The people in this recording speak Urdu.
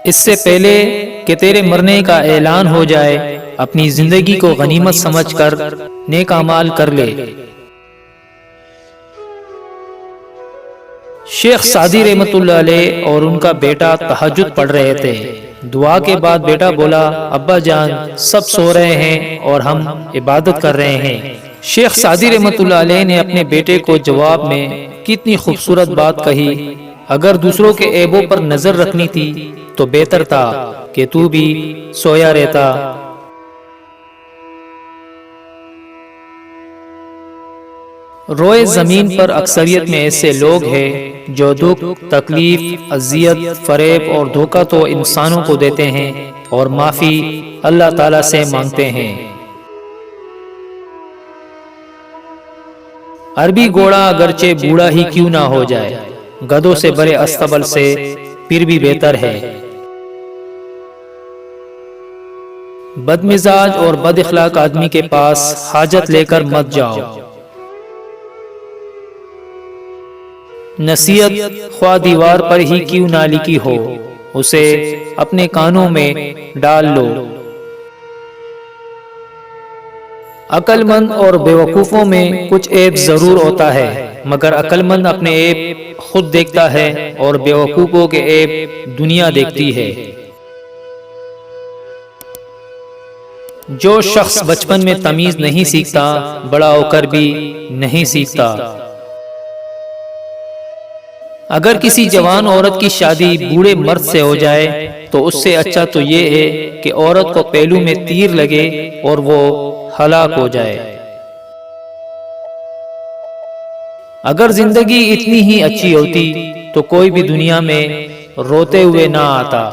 اس سے پہلے کہ تیرے مرنے کا اعلان ہو جائے اپنی زندگی کو غنیمت سمجھ کر نیک اعمال کر لے۔ شیخ سعدی رحمت اللہ علیہ اور ان کا بیٹا تہجد پڑھ رہے تھے۔ دعا کے بعد بیٹا بولا، ابا جان سب سو رہے ہیں اور ہم عبادت کر رہے ہیں۔ شیخ سعدی رحمت اللہ علیہ نے اپنے بیٹے کو جواب میں کتنی خوبصورت بات کہی، اگر دوسروں کے عیبوں پر نظر رکھنی تھی تو بہتر تھا کہ تو بھی سویا رہتا۔ روئے زمین پر اکثریت میں ایسے لوگ ہیں جو دکھ، تکلیف، اذیت، فریب اور دھوکہ تو انسانوں کو دیتے ہیں اور معافی اللہ تعالیٰ سے مانگتے ہیں۔ عربی گھوڑا اگرچہ بوڑھا ہی کیوں نہ ہو جائے، گدھوں سے بڑے استبل سے پھر بھی بہتر ہے۔ بد مزاج اور بد اخلاق آدمی کے پاس حاجت لے کر مت جاؤ۔ نصیحت خواہ دیوار پر ہی کیوں نہ لکھی ہو، اسے اپنے کانوں میں ڈال لو۔ عقل مند اور بیوقوفوں میں کچھ عیب ضرور ہوتا ہے، مگر عقل مند اپنے عیب خود دیکھتا ہے اور بیوقوفوں کے عیب دنیا دیکھتی ہے۔ جو شخص بچپن میں تمیز نہیں سیکھتا، بڑا ہو کر بھی نہیں سیکھتا۔ اگر کسی جوان عورت کی شادی بوڑھے مرد سے ہو جائے تو اس سے اچھا تو یہ ہے کہ عورت کو پہلو میں تیر لگے اور وہ ہلاک ہو جائے۔ اگر زندگی اتنی ہی اچھی ہوتی تو کوئی بھی دنیا میں روتے ہوئے نہ آتا۔